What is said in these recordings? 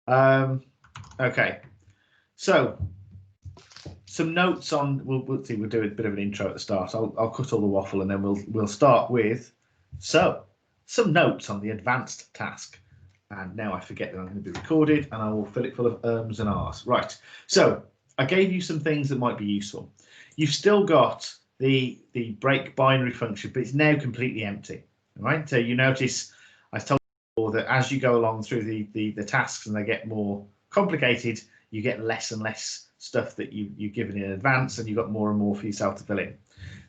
Okay, so some notes on. We'll see. We'll do a bit of an intro at the start. I'll cut all the waffle and then we'll start with some notes on the advanced task. And now I forget that I'm going to be recorded, and I will fill it full of ums and ahs. Right. So I gave you some things that might be useful. You've still got the break binary function, but it's now completely empty. Right. So you notice I told you before that as you go along through the tasks and they get more complicated, you get less and less stuff that you've given in advance, and you've got more and more for yourself to fill in.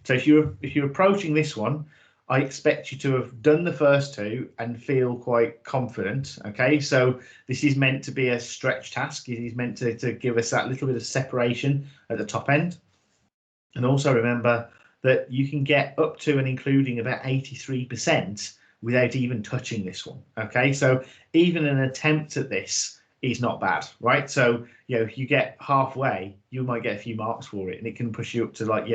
So if you're approaching this one, I expect you to have done the first two and feel quite confident. Okay, so this is meant to be a stretch task. It is meant to give us that little bit of separation at the top end. And also remember that you can get up to and including about 83% without even touching this one. Okay, so even an attempt at this is not bad, right? So, if you get halfway, you might get a few marks for it, and it can push you up to like,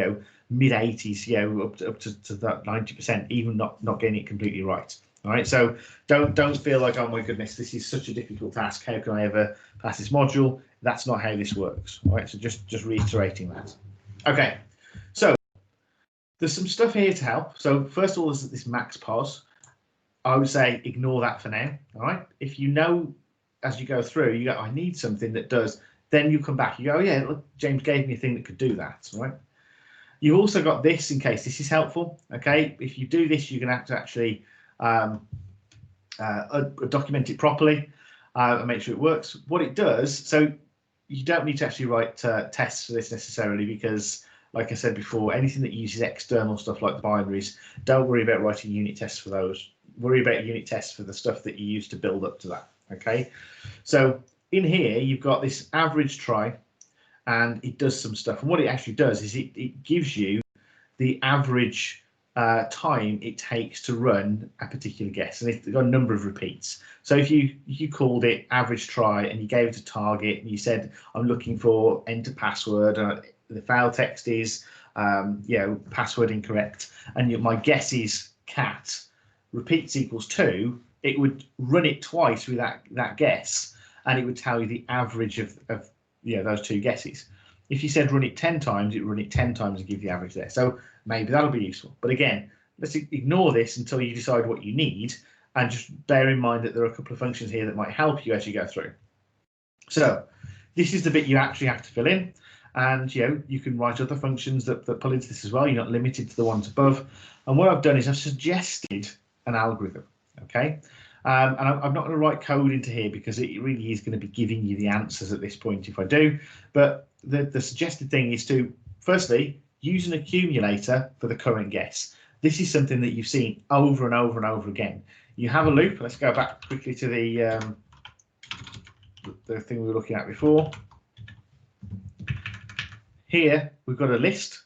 mid 80s, up to that 90%, even not getting it completely right. All right, so don't feel like, oh my goodness, this is such a difficult task. How can I ever pass this module? That's not how this works. All right, so just reiterating that. Okay, so there's some stuff here to help. So first of all, is this max pos. I would say ignore that for now. All right, if you know as you go through, you go, I need something that does. Then you come back, you go, oh yeah, look, James gave me a thing that could do that, right? You've also got this in case this is helpful. Okay, if you do this, you're going to have to actually document it properly and make sure it works. What it does, so you don't need to actually write tests for this necessarily, because, like I said before, anything that uses external stuff like the binaries, don't worry about writing unit tests for those. Worry about unit tests for the stuff that you use to build up to that. Okay, so in here you've got this average try, and it does some stuff. And what it actually does is it gives you the average time it takes to run a particular guess, and it's got a number of repeats. So if you called it average try and you gave it a target and you said, I'm looking for enter password, the file text is password incorrect, and my guess is cat, repeats equals 2, it would run it twice with that guess, and it would tell you the average of those two guesses. If you said run it 10 times, it would run it 10 times and give you the average there. So maybe that'll be useful. But again, let's ignore this until you decide what you need, and just bear in mind that there are a couple of functions here that might help you as you go through. So this is the bit you actually have to fill in, and you can write other functions that pull into this as well. You're not limited to the ones above. And what I've done is I've suggested an algorithm. Okay, and I'm not going to write code into here because it really is going to be giving you the answers at this point if I do. But the suggested thing is to firstly use an accumulator for the current guess. This is something that you've seen over and over and over again. You have a loop. Let's go back quickly to the thing we were looking at before. Here we've got a list,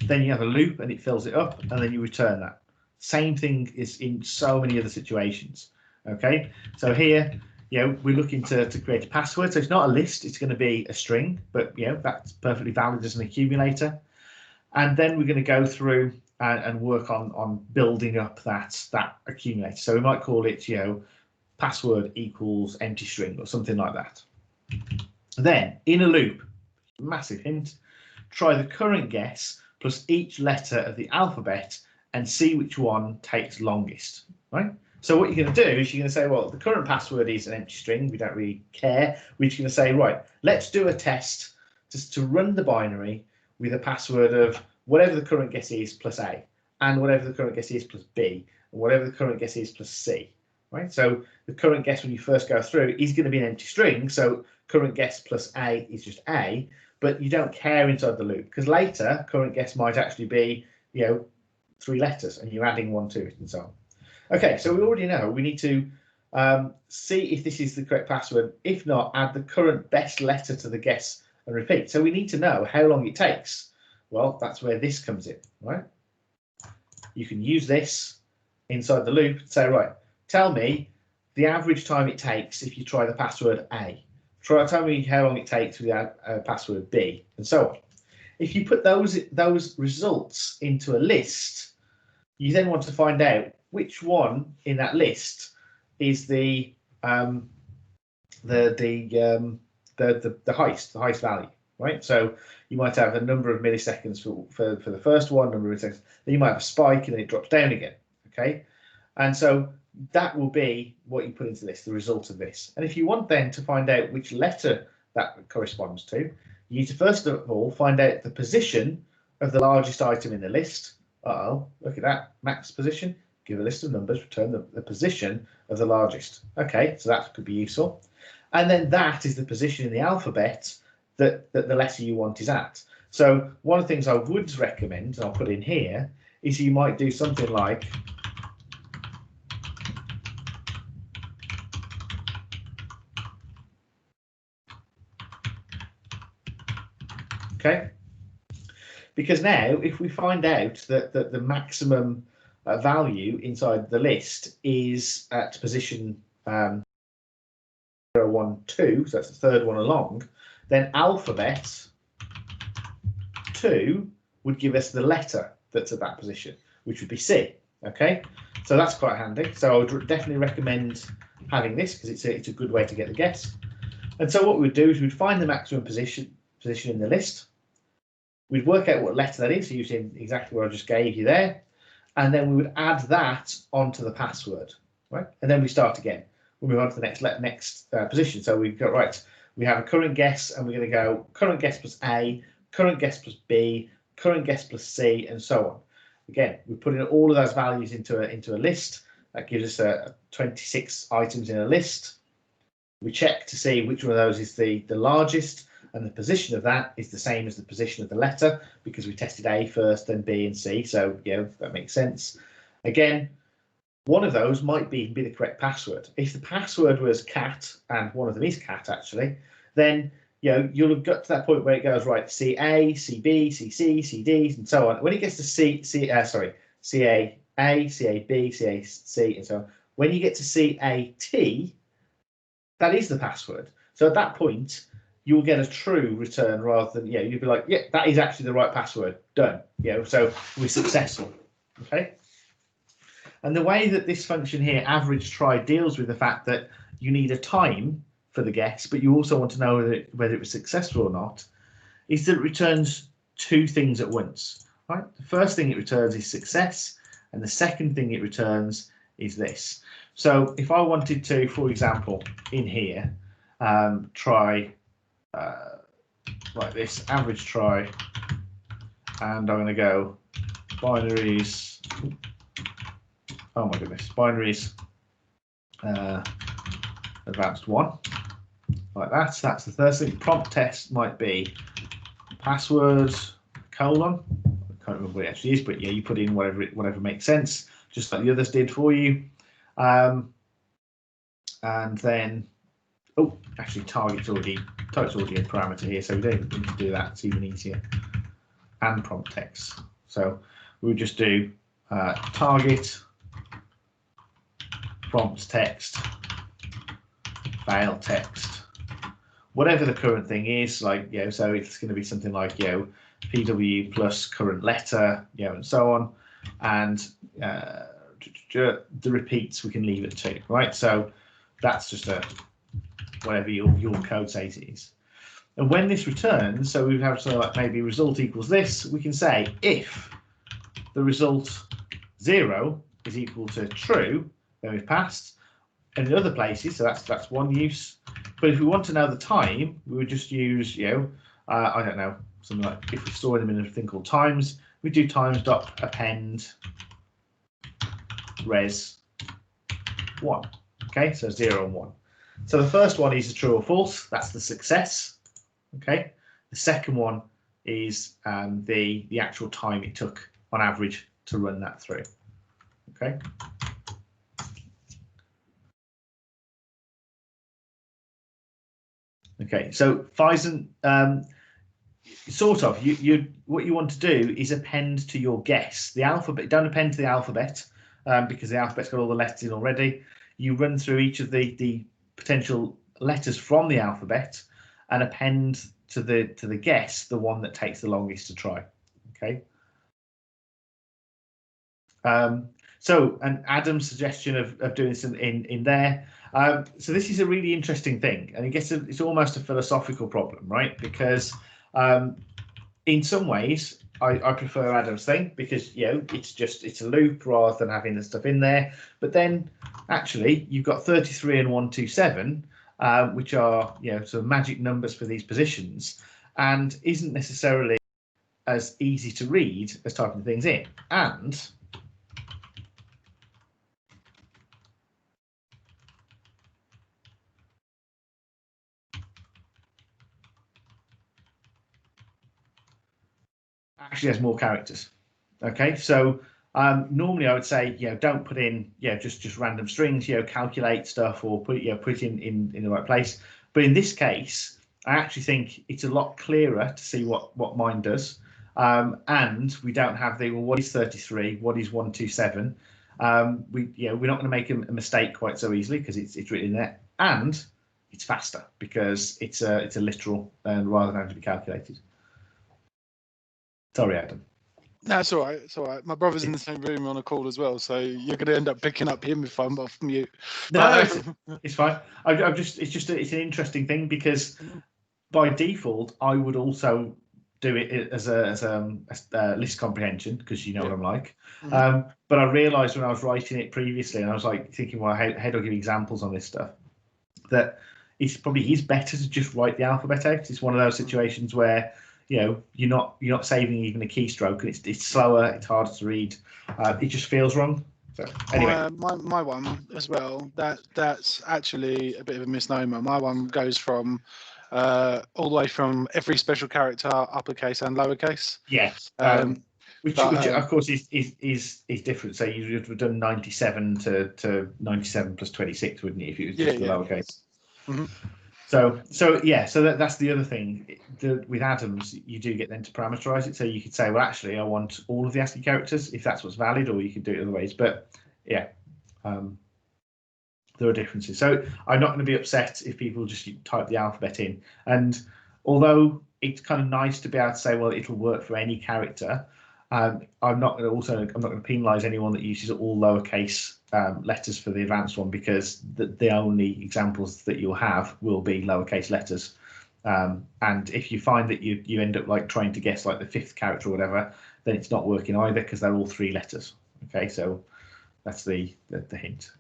then you have a loop and it fills it up, and then you return that. Same thing is in so many other situations. Okay, so here, we're looking to create a password. So it's not a list, it's going to be a string, but that's perfectly valid as an accumulator. And then we're going to go through and work on building up that accumulator. So we might call it, password equals empty string or something like that. Then in a loop, massive hint, try the current guess plus each letter of the alphabet and see which one takes longest, right? So what you're going to do is you're going to say, well, the current password is an empty string. We don't really care. We're just going to say, right, let's do a test just to run the binary with a password of whatever the current guess is plus A, and whatever the current guess is plus B, and whatever the current guess is plus C, right? So the current guess when you first go through is going to be an empty string. So current guess plus A is just A, but you don't care inside the loop, because later current guess might actually be, 3 letters, and you're adding 1 to it and so on. Okay, so we already know we need to see if this is the correct password. If not, add the current best letter to the guess and repeat. So we need to know how long it takes. Well, that's where this comes in, right? You can use this inside the loop and say, right, tell me the average time it takes if you try the password A. Tell me how long it takes with the password B, and so on. If you put those results into a list, you then want to find out which one in that list is the the heist value, right? So you might have a number of milliseconds for the first one, number of milliseconds. Then you might have a spike and then it drops down again. Okay, and so that will be what you put into this, the result of this. And if you want then to find out which letter that corresponds to, you need to first of all find out the position of the largest item in the list. Uh-oh, look at that, max position. Give a list of numbers, return the position of the largest. Okay, so that could be useful. And then that is the position in the alphabet that the letter you want is at. So one of the things I would recommend, and I'll put in here, is you might do something like okay, because now if we find out that the maximum value inside the list is at position 0, 1, 2, so that's the third one along, then alphabet 2 would give us the letter that's at that position, which would be C. Okay, so that's quite handy. So I would definitely recommend having this because it's a good way to get the guess. And so what we would do is we'd find the maximum position in the list. We'd work out what letter that is, using exactly what I just gave you there, and then we would add that onto the password, right? And then we start again. We'll move on to the next position. So we've got, right, we have a current guess, and we're going to go current guess plus A, current guess plus B, current guess plus C, and so on. Again, we put in all of those values into a list. That gives us 26 items in a list. We check to see which one of those is the largest, and the position of that is the same as the position of the letter because we tested A first, then B and C. So yeah, that makes sense. Again, one of those might be the correct password. If the password was cat, and one of them is cat actually, then you'll have got to that point where it goes right CA, CB, CC, CD, and so on. When it gets to CAA, CAB, CAC, and so on. When you get to CAT, that is the password. So at that point, you'll get a true return rather than you'd be like, yeah, that is actually the right password. Done. So we're successful. Okay. And the way that this function here, average try, deals with the fact that you need a time for the guess, but you also want to know whether it was successful or not, is that it returns two things at once. Right? The first thing it returns is success, and the second thing it returns is this. So if I wanted to, for example, in here, try like this, average try, and I'm going to go binaries. Oh my goodness, binaries advanced 1, like that. So that's the first thing. Prompt test might be password colon. I can't remember what it actually is, but yeah, you put in whatever makes sense, just like the others did for you. And then, oh, actually target's already a parameter here, so we don't need to do that. It's even easier. And prompt text. So we would just do target prompt text, fail text, whatever the current thing is, like so it's going to be something like PW plus current letter, and so on, and the repeats we can leave it to, right? So that's just whatever your code says it is. And when this returns, so we have something like maybe result equals this, we can say if the result 0 is equal to true, then we've passed. And in other places, so that's one use. But if we want to know the time, we would just use, I don't know, something like if we store them in a thing called times, we do times.append res 1. Okay, so 0 and 1. So the first one is a true or false. That's the success. Okay. The second one is the actual time it took on average to run that through. Okay. Okay, so Phison, sort of, what you want to do is append to your guess the alphabet. Don't append to the alphabet because the alphabet's got all the letters in already. You run through each of the potential letters from the alphabet and append to the guess the one that takes the longest to try. Okay. So, and Adam's suggestion of doing some in there. So this is a really interesting thing, and it's almost a philosophical problem, right? Because in some ways, I prefer Adam's thing because it's a loop rather than having the stuff in there. But then actually, you've got 33 and 127, which are sort of magic numbers for these positions, and isn't necessarily as easy to read as typing things in. And actually has more characters. Okay, so normally I would say, don't put in, just random strings, calculate stuff or put it in the right place. But in this case, I actually think it's a lot clearer to see what mine does. And we don't have what is 33, what is 127. We're not going to make a mistake quite so easily because it's written in there, and it's faster because it's a literal rather than having to be calculated. Sorry, Adam. No, it's all right. It's all right. My brother's in the same room on a call as well, so you're going to end up picking up him if I'm off mute. No, it's fine. It's an interesting thing because by default I would also do it as a list comprehension because what I'm like. But I realised when I was writing it previously, and I was like thinking, well, how do I give examples on this stuff? That it probably is better to just write the alphabet out. It's one of those situations where you're not saving even a keystroke, and it's slower, it's harder to read, it just feels wrong. So anyway, my one as well, that's actually a bit of a misnomer. My one goes from all the way from every special character, uppercase and lowercase. Which of course is different. So you would have done 97 to 97 plus 26, wouldn't you, if it was just the lowercase? So that's the other thing. With Adams, you do get them to parameterize it. So you could say, well, actually, I want all of the ASCII characters if that's what's valid, or you could do it other ways. But there are differences. So I'm not going to be upset if people just type the alphabet in. And although it's kind of nice to be able to say, well, it'll work for any character, I'm not going to penalise anyone that uses all lowercase letters for the advanced one, because the only examples that you'll have will be lowercase letters. And if you find that you end up like trying to guess like the fifth character or whatever, then it's not working either because they're all three letters. Okay, so that's the hint.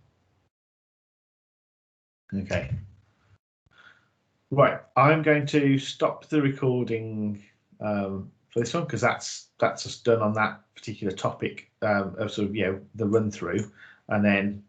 Okay. Right, I'm going to stop the recording for this one because that's us done on that particular topic of sort of the run through, and then